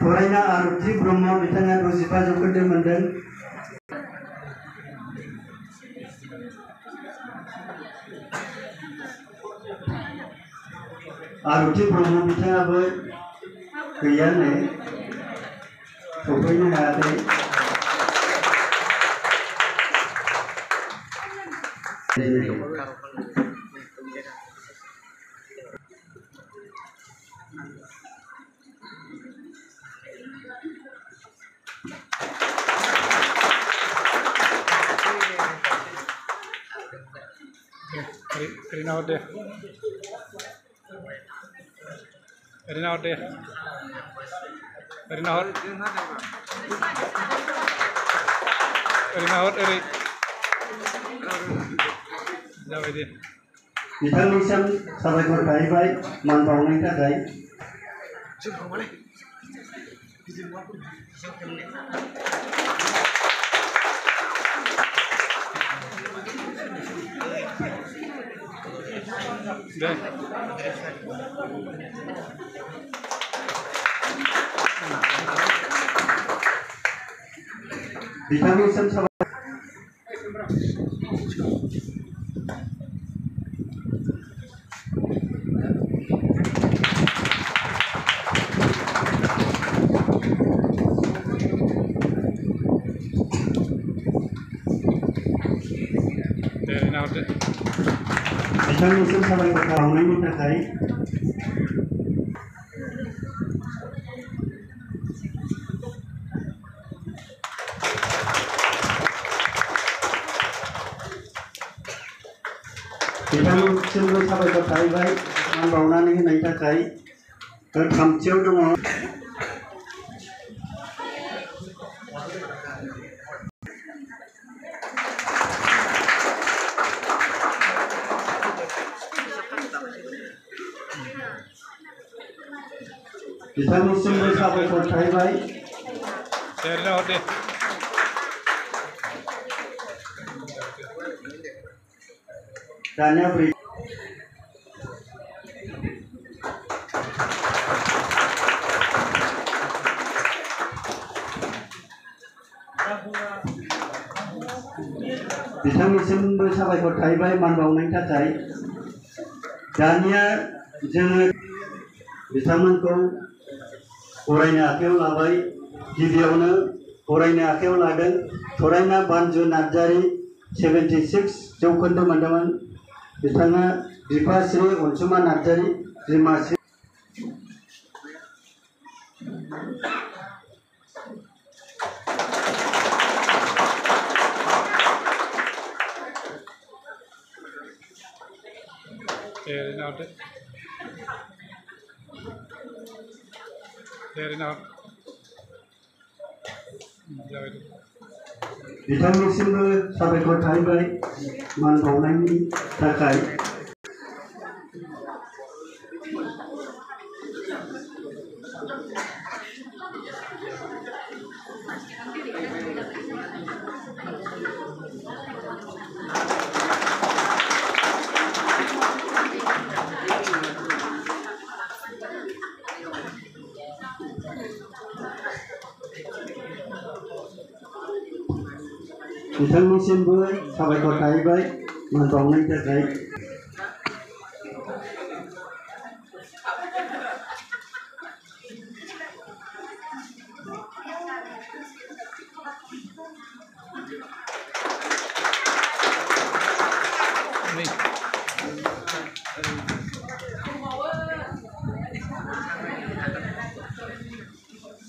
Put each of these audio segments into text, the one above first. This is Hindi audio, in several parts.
फरायना आरुति ब्रह्म बिथाङा 65 जौखोन्दो मोनदों। आरुति ब्रह्म बिथाङाबो गैया नै सफैनो हायाखै। Erina out there. Erina out there. Erina out. Erina out. Eric. Jauh aja. बिथांनिसिम साबायखर थाहैबाय मान बावनायनि थाखाय। बिथांनिसिम साबायखर बावनायनि थाखाय। बिथांनिसिमबो साबायखर थाहैबाय मान बावनानै होनायनि थाखाय। थामथियाव दङ बिथांनिसिमबो साबायखर थाहैबाय। दानिया बिथांनिसिमबो साबायखर थाहैबाय मान बावनायनि थाखाय। दानिया जोङो बिथांमोनखौ फरायनो आखायाव लाबाय। गिबियावनो फरायनो आखायाव लादों फरायना बानजु नार्जारि 76 जौखोन्दो मोनदोंमोन। बिथाङा बिफाश्री अनसुमा नार्जारि बिमाश्री बिथांनिसिमबो साबायखर थाहैबाय मान बावनायनि थाखाय। बिथांनिसिमबो साबायखर थाहैबाय मान बावनायनि थाखाय।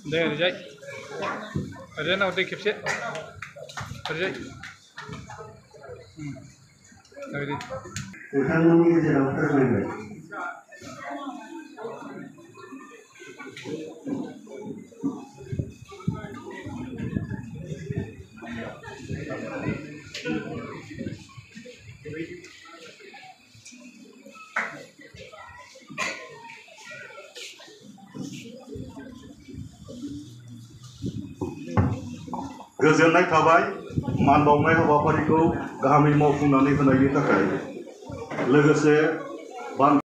दे ओरैजाय ओरैजाय दै खेबसे ओरैजाय नोंथांमोननि गेजेराव फोरमायबाय। गोजोननाय थाबाय मान बावनाय हाबाफारिखौ गाहामै मावफुंनानै होनायनि थाखाय लोगोसे